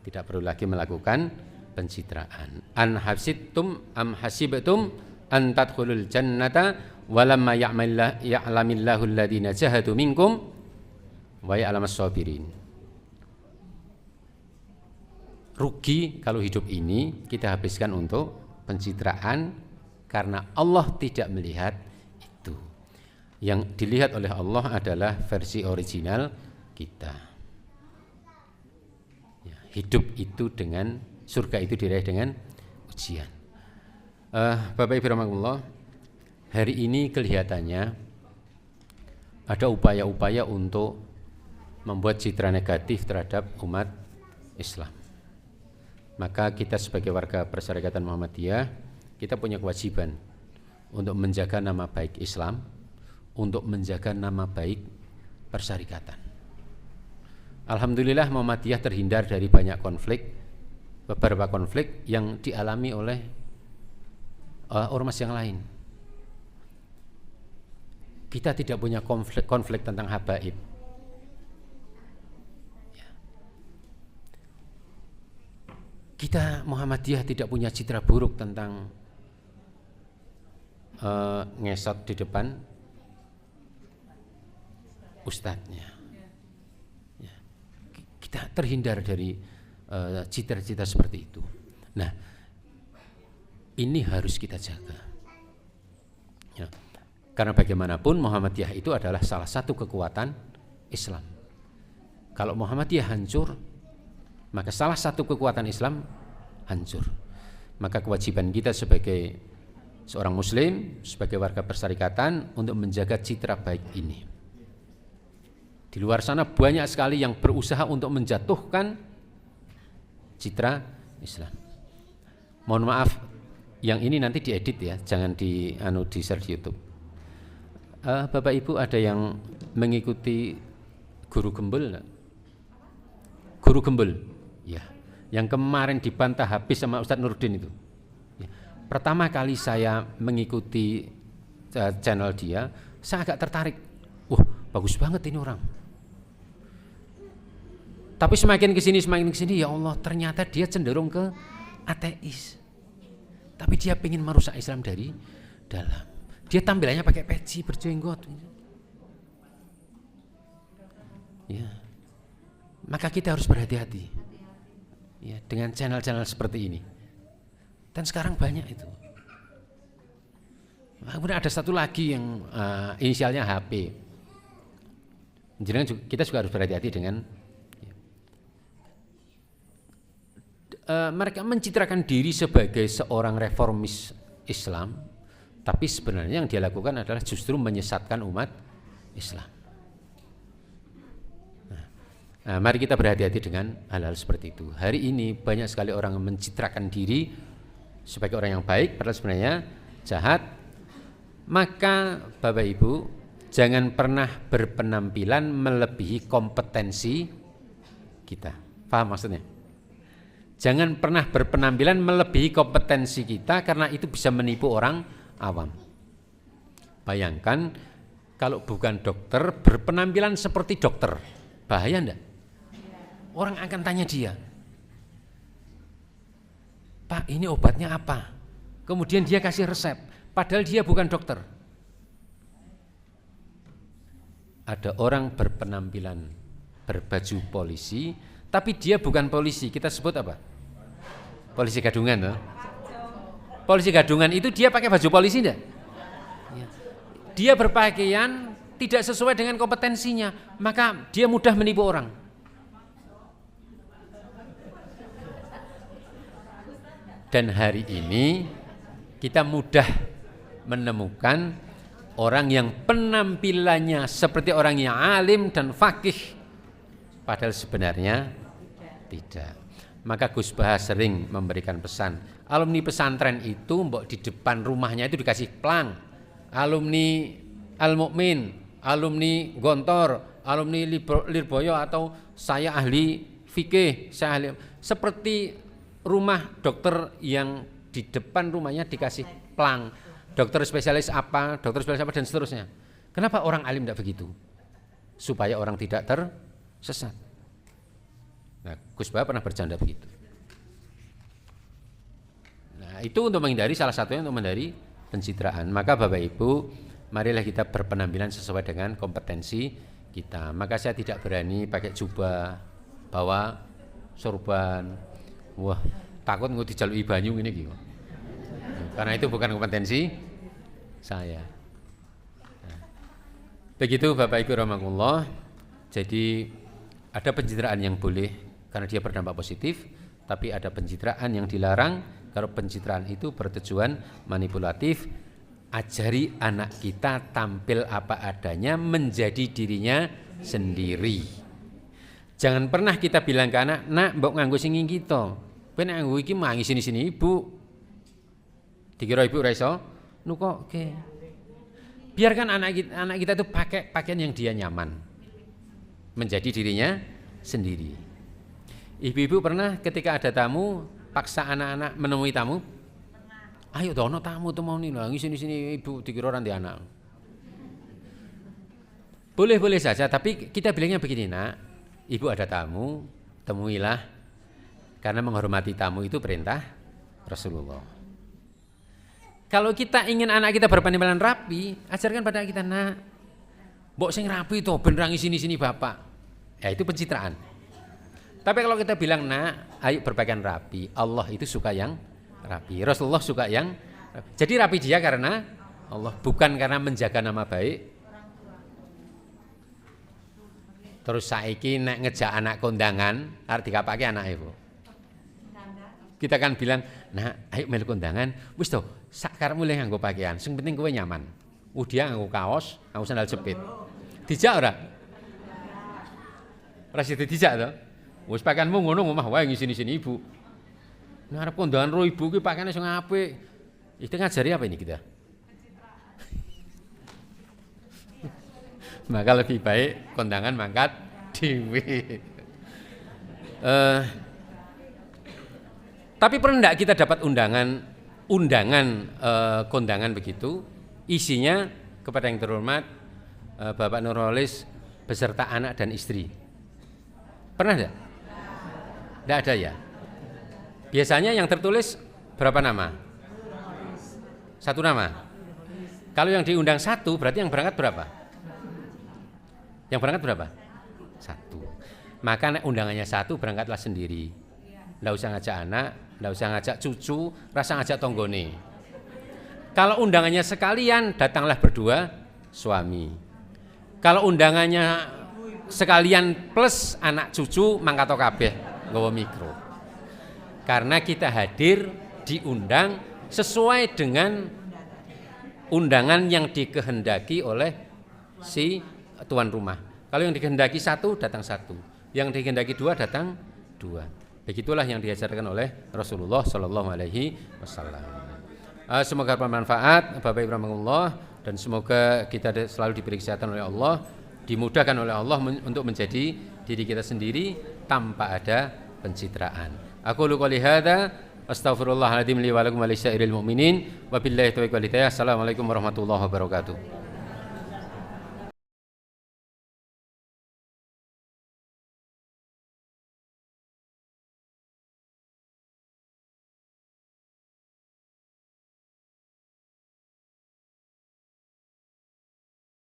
tidak perlu lagi melakukan pencitraan. An hasibtum am hasibtum an tadkhulul jannata walamma ya'lamillahu alladhina jahadu minkum wa ya'lamas sabirin. Rugi kalau hidup ini kita habiskan untuk pencitraan, karena Allah tidak melihat itu. Yang dilihat oleh Allah adalah versi original kita. Ya, hidup itu dengan surga itu diraih dengan ujian. Bapak Ibu rahimahullah, hari ini kelihatannya ada upaya-upaya untuk membuat citra negatif terhadap umat Islam. Maka kita sebagai warga Perserikatan Muhammadiyah, kita punya kewajiban untuk menjaga nama baik Islam, untuk menjaga nama baik persyarikatan. Alhamdulillah Muhammadiyah terhindar dari banyak konflik, beberapa konflik yang dialami oleh ormas yang lain. Kita tidak punya konflik tentang habaib. Kita Muhammadiyah tidak punya citra buruk tentang ngesot di depan ustadznya. Ya. Kita terhindar dari cita-cita seperti itu. Nah, ini harus kita jaga. Ya. Karena bagaimanapun Muhammadiyah itu adalah salah satu kekuatan Islam. Kalau Muhammadiyah hancur, maka salah satu kekuatan Islam hancur. Maka kewajiban kita sebagai seorang muslim, sebagai warga persyarikatan untuk menjaga citra baik ini. Di luar sana banyak sekali yang berusaha untuk menjatuhkan citra Islam. Mohon maaf, yang ini nanti diedit ya, jangan di share di YouTube. Bapak Ibu ada yang mengikuti guru gembel enggak? Guru gembel, ya, yang kemarin dibantah habis sama Ustadz Nurdin itu. Pertama kali saya mengikuti channel dia, saya agak tertarik. Wah, bagus banget ini orang. Tapi semakin kesini, ya Allah, ternyata dia cenderung ke ateis. Tapi dia ingin merusak Islam dari dalam. Dia tampilannya pakai peci, berjenggot. Ya. Maka kita harus berhati-hati ya, dengan channel-channel seperti ini. Dan sekarang banyak itu. Kemudian ada satu lagi yang inisialnya HP. Jadi kita juga harus berhati-hati dengan mereka mencitrakan diri sebagai seorang reformis Islam, tapi sebenarnya yang dia lakukan adalah justru menyesatkan umat Islam. Nah, mari kita berhati-hati dengan hal-hal seperti itu. Hari ini banyak sekali orang mencitrakan diri sebagai orang yang baik, padahal sebenarnya jahat. Maka Bapak Ibu, jangan pernah berpenampilan melebihi kompetensi kita. Paham maksudnya? Jangan pernah berpenampilan melebihi kompetensi kita, karena itu bisa menipu orang awam. Bayangkan kalau bukan dokter berpenampilan seperti dokter, bahaya enggak? Orang akan tanya dia, Pak, ini obatnya apa? Kemudian dia kasih resep, padahal dia bukan dokter. Ada orang berpenampilan berbaju polisi, tapi dia bukan polisi. Kita sebut apa? Polisi gadungan, loh. Polisi gadungan itu dia pakai baju polisi enggak? Dia berpakaian tidak sesuai dengan kompetensinya, maka dia mudah menipu orang. Dan hari ini kita mudah menemukan orang yang penampilannya seperti orang yang alim dan faqih, padahal sebenarnya tidak. Maka Gus Bah sering memberikan pesan, alumni pesantren itu mbok di depan rumahnya itu dikasih plang, alumni Al-Mukmin, alumni Gontor, alumni Lirboyo, atau saya ahli fikih, saya ahli, seperti rumah dokter yang di depan rumahnya dikasih plang, dokter spesialis apa, dokter spesialis apa, dan seterusnya. Kenapa orang alim tidak begitu? Supaya orang tidak tersesat. Nah, Gus Bah pernah bercanda begitu. Nah, itu untuk menghindari, salah satunya untuk menghindari pencitraan. Maka Bapak Ibu, marilah kita berpenampilan sesuai dengan kompetensi kita. Maka saya tidak berani pakai jubah, bawa sorban. Wah, takut nggak dijalui banyu ini gitu. Karena itu bukan kompetensi saya. Nah, begitu Bapak Ibu rahimakumullah. Jadi ada pencitraan yang boleh karena dia berdampak positif, tapi ada pencitraan yang dilarang kalau pencitraan itu bertujuan manipulatif. Ajari anak kita tampil apa adanya, menjadi dirinya sendiri. Jangan pernah kita bilang ke anak, nak mbok nganggo sing kita. Kowe nek nganggo iki mangi sini-sini ibu. Dikira ibu ora iso nukokke. Biarkan anak kita itu pakai pakaian yang dia nyaman. Menjadi dirinya sendiri. Ibu-ibu pernah ketika ada tamu paksa anak-anak menemui tamu? Ayo dono tamu tuh mau nih lah, sini ibu, dikira orang di anak. Boleh saja, tapi kita bilangnya begini, nak, ibu ada tamu, temuilah, karena menghormati tamu itu perintah Rasulullah. Kalau kita ingin anak kita berpenampilan rapi, ajarkan pada kita, nak, mbok sing rapi tuh, benerangi sini bapak. Ya itu pencitraan. Tapi kalau kita bilang, nak, ayo berpakaian rapi, Allah itu suka yang rapi, Rasulullah suka yang rapi. Jadi rapi dia karena Allah, bukan karena menjaga nama baik. Terus saiki nek ngejak anak kondangan arep dikapake anak ibu. Kita kan bilang, nah ayo melu kondangan, wis to sak karepmu le nganggo pakaian, sing penting kowe nyaman. Dia nganggo kaos, nganggo sandal jepit. Dijak ora? Ora sida dijak to? Wis pakaianmu ngono omah wae ngisini-sini ibu. Nah, arep kondangan ro ibu ki pakaiane sing apik. Itu ngajari apa ini kita? Maka lebih baik kondangan mangkat dhewe. Tapi pernah enggak kita dapat undangan kondangan begitu, isinya kepada yang terhormat Bapak Nurholis beserta anak dan istri. Pernah enggak? Enggak ada ya? Biasanya yang tertulis berapa nama? Satu nama. Kalau yang diundang satu, berarti yang berangkat berapa? Yang berangkat berapa? Satu. Maka undangannya satu, berangkatlah sendiri. Nggak usah ngajak anak, nggak usah ngajak cucu, rasa ngajak tonggone. Kalau undangannya sekalian, datanglah berdua suami. Kalau undangannya sekalian plus anak cucu, mangkat kabeh nggawa mikro. Karena kita hadir diundang sesuai dengan undangan yang dikehendaki oleh si tuan rumah. Kalau yang dikehendaki satu, datang satu. Yang dikehendaki dua, datang dua. Begitulah yang diajarkan oleh Rasulullah Shallallahu Alaihi Wasallam. Semoga bermanfaat, Bapak Ibu rahimahullah, dan semoga kita selalu diberi kesehatan oleh Allah, dimudahkan oleh Allah untuk menjadi diri kita sendiri tanpa ada pencitraan. Aku qouli hadza astaghfirullahaladzim li wa lakum wa lisairil mu'minin wa billahi taufiq wal hidayah. Assalamualaikum warahmatullahi wabarakatuh.